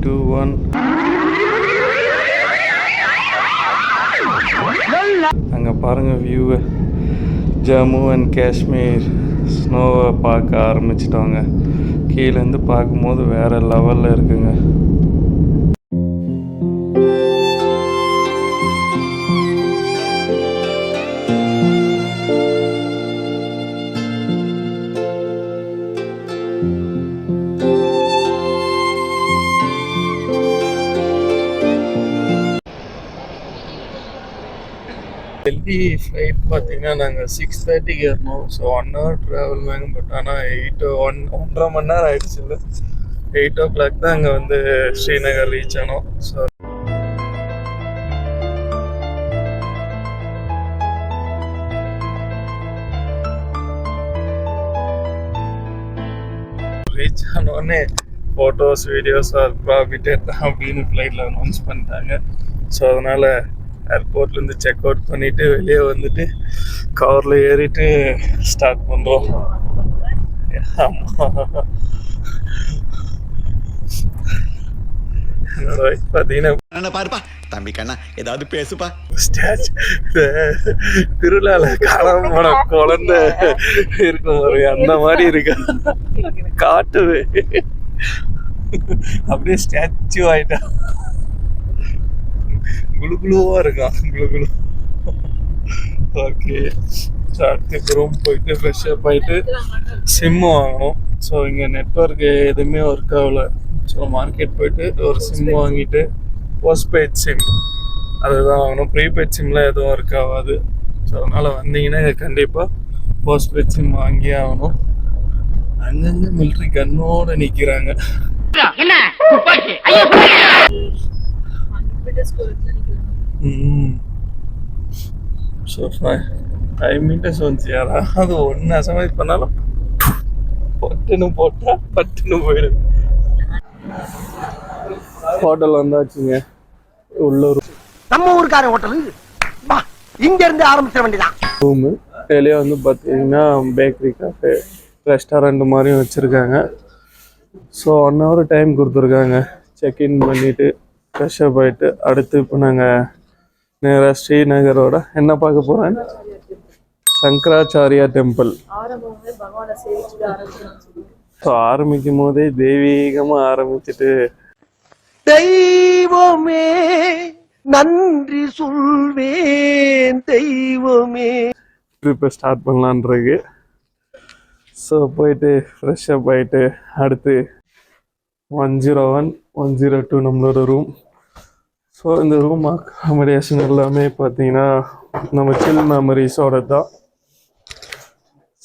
2 1. அங்கே பாருங்கள் வியூவை. ஜம்மு அண்ட் காஷ்மீர் ஸ்னோவை பார்க்க ஆரம்பிச்சிட்டோங்க. கீழேருந்து பார்க்கும்போது வேறு லெவலில் இருக்குங்க. டெல்லி ஃப்ளைட் பார்த்தீங்கன்னா நாங்கள் 6:30க்கு ஏறணும். ஸோ 1 hour ட்ராவல் தாங்க. பட் ஆனால் 1.5 மணி நேரம் ஆயிடுச்சு. இல்லை 8 o'clock தான் அங்கே வந்து ஸ்ரீநகர் ரீச் ஆனோம். ஸோ ரீச் ஆனோடனே ஃபோட்டோஸ் வீடியோஸ் ஆர் ப்ராஃபிட்டட் அப்படின்னு ஃப்ளைட்டில் அனௌன்ஸ் பண்ணிட்டாங்க. ஸோ அதனால் ஏர்போர்ட்லேருந்து செக் அவுட் பண்ணிவிட்டு வெளியே வந்துட்டு காரில் ஏறிட்டு ஸ்டார்ட் பண்ணுறோம். ஆமாம், என்னோட ஒய்ஃப் பார்த்தீங்கன்னா பாருப்பா தம்பி கண்ணா ஏதாவது பேசுப்பா. திருவிழாவில் காணாம போன குழந்தை இருக்கும் பாருங்க, அந்த மாதிரி இருக்கு. காட்டுவே அப்படியே ஸ்டாச்சு ஆயிட்டா. குளுகுளுவா இருக்கான், குளுகுளு. ஓகே, அடுத்து ரூம் போயிட்டு ஃப்ரெஷ் அப் ஆகிட்டு சிம்மு வாங்கணும். ஸோ இங்கே நெட்ஒர்க் எதுவுமே ஒர்க் ஆகலை. ஸோ மார்க்கெட் போயிட்டு ஒரு சிம் வாங்கிட்டு போஸ்ட்பெய்ட் சிம் அதுதான் வாங்கணும். ப்ரீபெய்ட் சிம்லாம் எதுவும் ஒர்க் ஆகாது. ஸோ அதனால் வந்தீங்கன்னா கண்டிப்பாக போஸ்ட்பெய்ட் சிம் வாங்கியே ஆகணும். அங்கங்கே மிலிட்ரி கன்னோடு நிற்கிறாங்க. ஸோ 5 meters வந்துச்சு. யாராவது ஒன்று அசமைஸ் பண்ணாலும் பட்டுன்னு போட்டால் பட்டுன்னு போயிடுது. ஹோட்டல் வந்தாச்சுங்க. உள்ளூர் நம்ம ஊருக்கார ஹோட்டலு இங்க இருந்து ஆரம்பிச்சிட வேண்டியதான். ரூமு வெளியே வந்து பார்த்தீங்கன்னா பேக்கரி, காஃபே, ரெஸ்டாரண்ட் மாதிரியும் வச்சுருக்காங்க. ஸோ 1 hour டைம் கொடுத்துருக்காங்க. செக்இன் பண்ணிவிட்டு ஃப்ரெஷ் அப் ஆகிட்டு அடுத்து இப்போ நாங்கள் நேராக ஸ்ரீநகரோட என்ன பார்க்க போகிறேன், சங்கராச்சாரியா டெம்பிள். ஸோ ஆரம்பிக்கும் போதே தெய்வீகமாக ஆரம்பிச்சுட்டு தெய்வமே நன்றி சொல்வேன் தெய்வமே ட்ரிப்பை ஸ்டார்ட் பண்ணலான்ருக்கு. ஸோ போயிட்டு ஃப்ரெஷ் அப் ஆகிட்டு அடுத்து 101, 102 நம்மளோட ரூம். ஸோ இந்த ரூம் அக்காமடேஷன் எல்லாமே பார்த்தீங்கன்னா நம்ம சில் மெமரிஸோட தான்.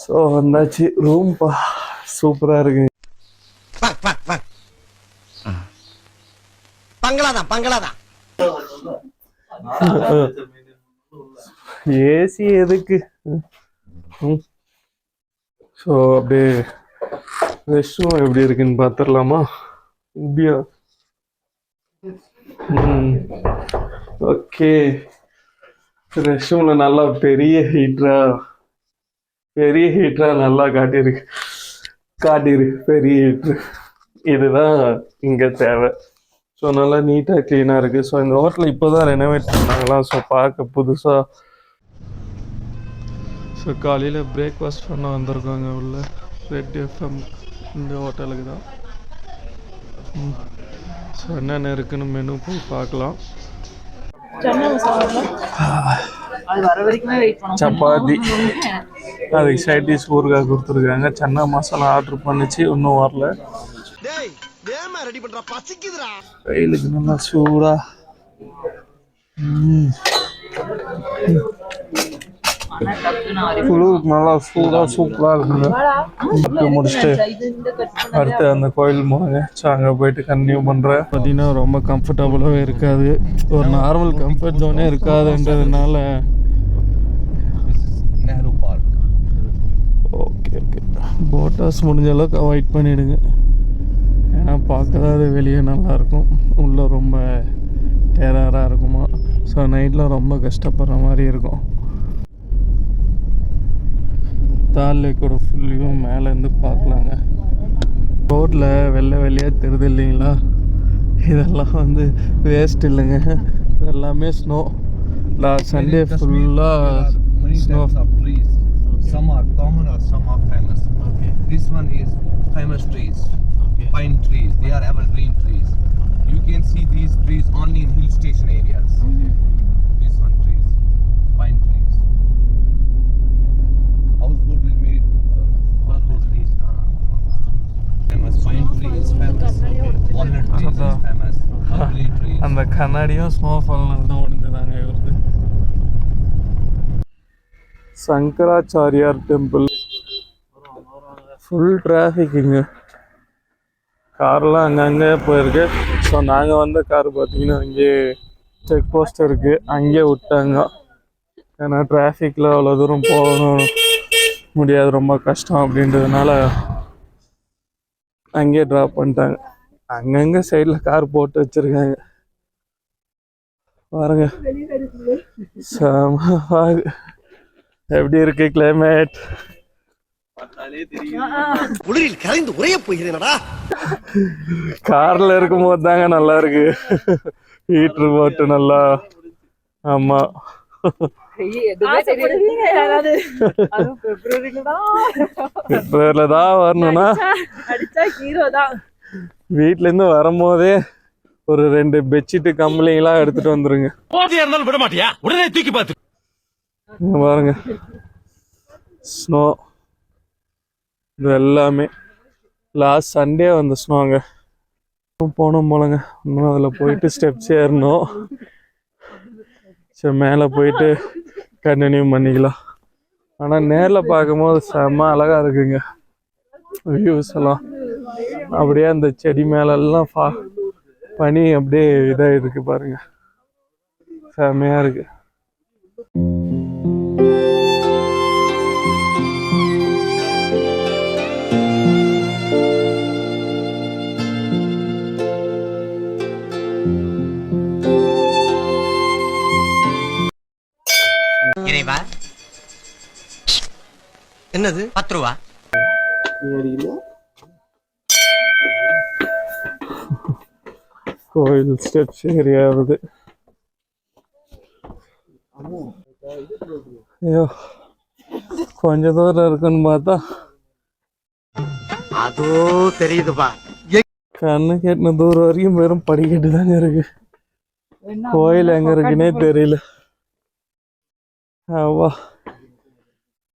ஸோ வந்தாச்சு. ரூம் சூப்பராக இருக்குங்க. பங்களாதான் ஏசி எதுக்கு? ஸோ அப்படியே ரெஸ்ட் ரூம் எப்படி இருக்குன்னு பார்த்துடலாமா? இப்படியா? ஓகே, ரெஸ்ட் ரூமில் நல்லா பெரிய ஹீட்டரா நல்லா காட்டியிருக்கு. பெரிய ஹீட்ரு இதுதான் இங்கே தேவை. ஸோ நல்லா நீட்டாக க்ளீனாக இருக்குது. ஸோ இந்த ஹோட்டலில் இப்போ தான் ரெனோவேட் பண்ணாங்களாம். ஸோ பார்க்க புதுசாக. ஸோ காலையில் பிரேக்ஃபாஸ்ட் பண்ண வந்திருக்காங்க உள்ள ரெட் எஃப்எம் இந்த ஹோட்டலுக்கு தான். ஸோ என்னென்ன இருக்குன்னு மெனு போய் பார்க்கலாம். சப்பாத்தி, அதுக்கு சைட் டிஷ் ஊறுகாய் கொடுத்துருக்காங்க. சன்னா மசாலா ஆர்டர் பண்ணிச்சு, இன்னும் வரல. வெயிலுக்கு நல்லா சூடா குளிருக்கு நல்லா சூப்பராக இருக்குங்க. முடிச்சுட்டு அடுத்து அந்த கோயில் போனாங்க. ஸோ அங்கே போயிட்டு கன்டினியூ பண்ணுறேன். பார்த்தீங்கன்னா ரொம்ப கம்ஃபர்டபுளாகவே இருக்காது. ஒரு நார்மல் கம்ஃபர்ட் ஜோனே இருக்காதுன்றதுனால ஓகே போட்டாஸ் முடிஞ்ச அளவுக்கு அவாய்ட் பண்ணிவிடுங்க. ஏன்னா பார்க்க தான் அது வெளியே நல்லாயிருக்கும், உள்ளே ரொம்ப டெரராக இருக்குமா. ஸோ நைட்டில் ரொம்ப கஷ்டப்படுற மாதிரி இருக்கும். தால் லேக்கோட ஃபுல்லையும் மேலேருந்து பார்க்கலாங்க. ரோட்டில் வெள்ளையாக தெரியுது இல்லைங்களா? இதெல்லாம் வந்து வேஸ்ட் இல்லைங்க, எல்லாமே ஸ்னோ. லாஸ்ட் சண்டே ஃபுல்லாக Many snow. types of trees. Some are common or some are famous. Okay. This one is famous trees, Okay. pine trees. They are evergreen trees. You can see these trees only in hill station areas. This one trees, pine trees. Houseboat will made houseboat trees. Famous pine trees, famous. Walnut trees is famous. Mulberry trees. அந்த கண்ணாடியும் ஸ்னோஃபால்னால தான் உடஞ்சுதாங்க இவருது. சங்கராச்சாரியார் temple full டிராஃபிக்குங்க, கார்லாம் அங்கங்கே போயிருக்கு. So நாங்கள் வந்த car பார்த்தீங்கன்னா அங்கேயே செக் போஸ்ட் இருக்குது, அங்கேயே விட்டாங்க. ஏன்னா டிராஃபிக்கில் அவ்வளோ தூரம் போகணும் முடியாது, ரொம்ப கஷ்டம் அப்படின்றதுனால அங்கேயே ட்ராப் பண்ணிட்டாங்க. அங்கங்கே சைடில் கார் போட்டு வச்சுருக்காங்க பாருங்க. எப்படி இருக்கு கிளைமேட்? குளிரில் கரைந்து உரைய போகிறேனடா. கார்ல இருக்கும் போது தாங்க நல்லா இருக்கு, ஹீட்ரு போட்டு நல்லா. ஆமா, பிப்ரவரியில தான் வரணும்னா வீட்ல இருந்து வரும்போதே ஒரு 2 பெட்ஷீட்டு கம்பளிங்கெல்லாம் எடுத்துட்டு வந்துருங்க. விட மாட்டியா? உடனே தூக்கி பார்த்து இங்க பாருங்க ஸ்னோ, இது எல்லாமே லாஸ்ட் சண்டே வந்த ஸ்னோங்க. போனோம் போலங்க, இன்னும் அதில் போயிட்டு ஸ்டெப்ஸ் ஏறணும். சரி மேலே போயிட்டு கண்டினியூ பண்ணிக்கலாம். ஆனால் நேரில் பார்க்கும்போது செம்ம அழகாக இருக்குங்க வியூஸ் எல்லாம். அப்படியே அந்த செடி மேலெல்லாம் பனி அப்படியே இதாக இருக்கு பாருங்க, செம்மையாக இருக்கு. இறைவா, என்னது 10 ரூபா? கோயில் ஸ்டெப்ஸ் ஏரியாவது. ஐயோ கொஞ்ச தூரம் இருக்குன்னு பார்த்தா அதோ தெரியுதுப்பா. கண்ணு கெட்டின தூரம் வரைக்கும் வெறும் படிக்கட்டு தாங்க இருக்கு. கோயில் எங்க இருக்குன்னே தெரியல. ஆவா,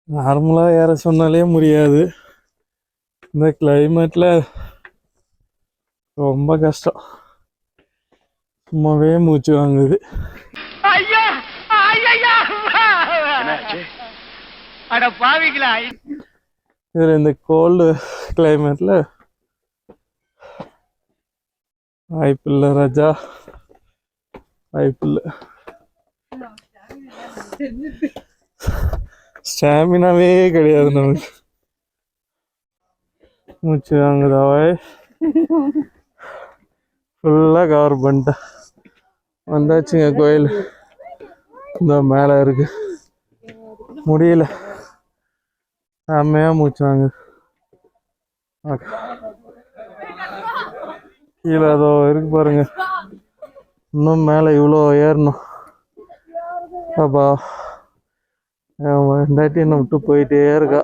நார்மலா ஏற சொன்னாலே முடியாது, இந்த கிளைமேட்ல ரொம்ப கஷ்டம். சும்மாவே மூச்சு வாங்குது. இதுல இந்த கோல்டு கிளைமேட்ல வாய்ப்பில்லை ராஜா, வாய்ப்பில்லை. ஸ்டாமினாவே கிடையாது நமக்கு, மூச்சு வாங்குதாவே. ஃபுல்லாக கவர் பண்ணிட்டேன். வந்தாச்சுங்க கோயில், இந்த மேலே இருக்கு, முடியல, செம்மையாக மூச்சு வாங்க. கீழே அதோ இருக்கு பாருங்க, இன்னும் மேலே இவ்வளோ ஏறணும். அப்பா ரெண்டாட்டி என்ன விட்டு போயிட்டே இருக்கா.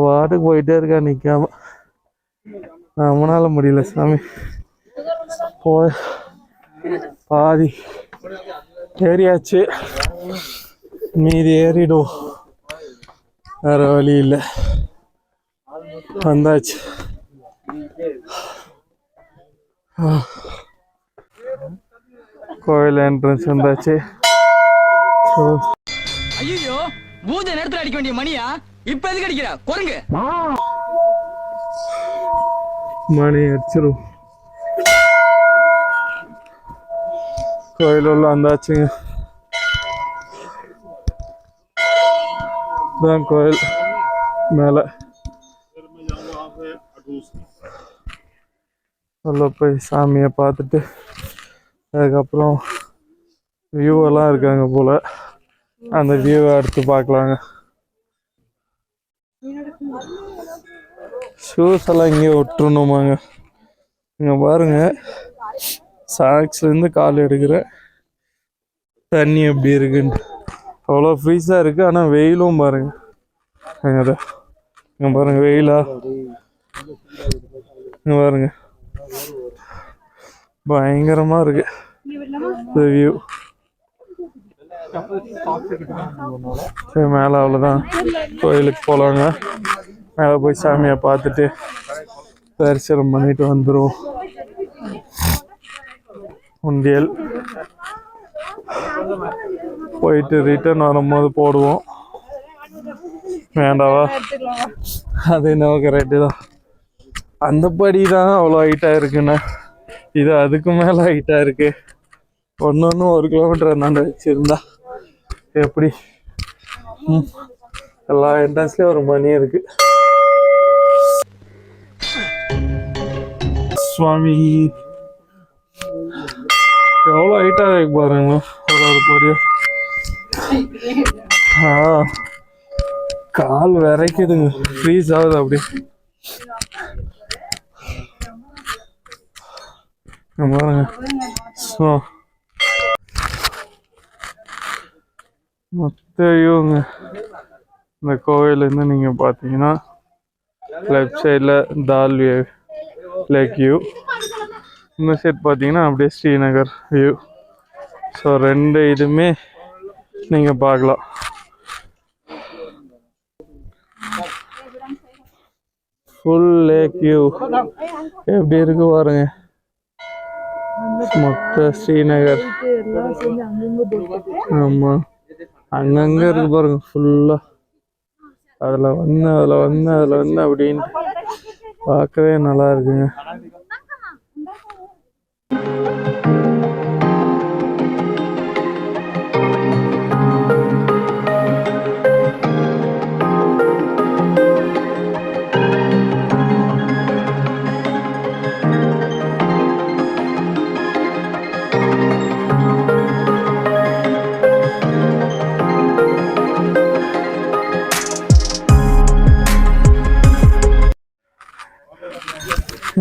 வாட்டுக்கு போயிட்டே இருக்கா நிக்காம. நம்மளால முடியல சாமி, போய் பாதி ஏறியாச்சு, மீதி ஏறிடும், வேற வழி இல்லை. வந்தாச்சு. கோயில் என்ட்ரன்ஸ் வந்தாச்சு. ஐயோ, பூஜை நேரத்துல அடிக்க வேண்டிய மணியா இப்ப எதுக்கு அடிக்கிற குரங்கு? மணி அடிச்சிரும். கோயில் உள்ள வந்தாச்சுங்க. தான் கோயில் மேலே உள்ள போய் சாமியை பார்த்துட்டு அதுக்கப்புறம் வியூவெல்லாம் இருக்காங்க போல், அந்த வியூவை எடுத்து பார்க்கலாங்க. ஷூஸ் எல்லாம் இங்கே விட்டுருணுமாங்க. இங்கே பாருங்க, சாக்ஸ்லேருந்து கால் எடுக்கிற தண்ணி எப்படி இருக்குன்னு அவ்வளோ ஃப்ரீஸாக இருக்குது. ஆனால் வெயிலும் பாருங்க, அங்கே இங்கே பாருங்க வெயிலா, இங்கே பாருங்க பயங்கரமாக இருக்கு வியூ. சரி மேலே அவ்வளோதான், கோயிலுக்கு போகலாங்க. மேலே போய் சாமியை பார்த்துட்டு தரிசனம் பண்ணிட்டு வந்துடும். உண்டியல் போயிட்டு ரிட்டர்ன் வரும்போது போடுவோம். வேண்டாவா? அது என்னவோ கரெக்டு தான். அந்த படி தான் அவ்வளோ ஹைட்டாக இருக்குண்ணே, இது அதுக்கு மேலே ஹைட்டாக இருக்கு. ஒன்று 1 கிலோமீட்டர் என்னாண்ட வச்சுருந்தா எப்படி? எல்லா என்ட்ரன்ஸ்லேயும் ஒரு மணி இருக்கு. சுவாமி எவ்வளோ ஹைட்டாக இருக்கு பாருங்க, ஒரு படியும். கால் விரைக்குதுங்க, ஃப்ரீஸ் ஆகுது அப்படி. பாருங்க மொத்தையுங்க. இந்த கோவிலேருந்து நீங்கள் பார்த்தீங்கன்னா லெஃப்ட் சைடில் தால் லேக் வியூ, இந்த சைட் பார்த்தீங்கன்னா அப்படியே ஸ்ரீநகர் வியூ. ஸோ 2 இதுவுமே நீங்கள் பார்க்கலாம். ஃபுல் லேக் வியூ எப்படி இருக்கு பாருங்க. மொத்த ஸ்ரீநகர், ஆமாம் அங்கங்கே இருக்கு பாருங்க ஃபுல்லாக. அதில் வந்து அப்படின்னு பார்க்கவே நல்லா இருக்குங்க.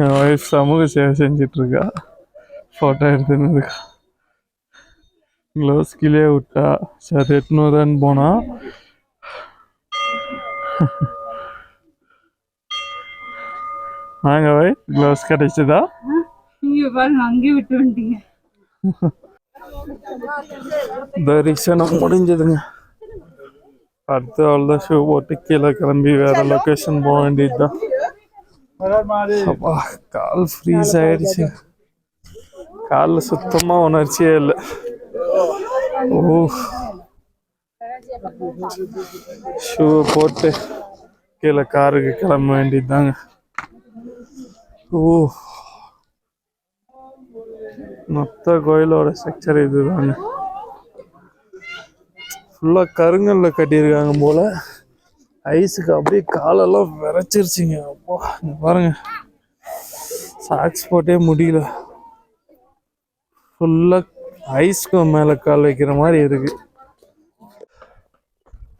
என் ஒய்ஃப் சமூக சேவை செஞ்சிட்ருக்கா, ஃபோட்டோ எடுத்துன்னு இருக்கா. க்ளவுஸ் கீழே விட்டா, சரி 800 போனா. வாங்க வை, க்ளவுஸ் கிடைச்சதா? அங்கே விட்டு வந்துட்டீங்க. தரிசனம் முடிஞ்சதுங்க. அடுத்து அவ்வளோதான், ஷூ போட்டு கீழே கிளம்பி வேற லொக்கேஷன் போக வேண்டியதுதான். அப்பா கால் ஃப்ரீஸ் ஆயிடுச்சு, காலில் சுத்தமாக உணர்ச்சியே இல்லை. ஓ ஷூவை போட்டு கீழே காருக்கு கிளம்ப வேண்டியதுதாங்க. ஓ மொத்த கோயிலோட ஸ்ட்ரக்சர் இதுதாங்க. ஃபுல்லாக கருங்கல்ல கட்டியிருக்காங்க போல. ஐஸுக்கு அப்படியே காலெல்லாம் விரைச்சிருச்சிங்க. அப்போ பாருங்க, சாக்ஸ் போட்டே முடியல. ஃபுல்லாக ஐஸ்க்கு மேலே கால் வைக்கிற மாதிரி இருக்கு.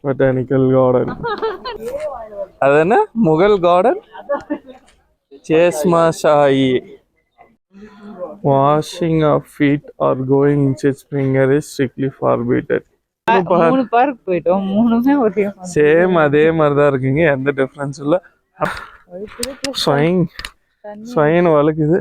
பொட்டானிக்கல் கார்டன், அது என்ன Mughal garden, Chashma Shahi. Washing of feet or going inside sprinkler is strictly forbidden. 3 park போயிட்டோம், 3மே ஒரே சேம் அதே மாதிரி தான் இருக்குங்க, எந்த டிஃப்ரென்ஸ் இல்லை. ஸ்வைன் வளர்க்குது.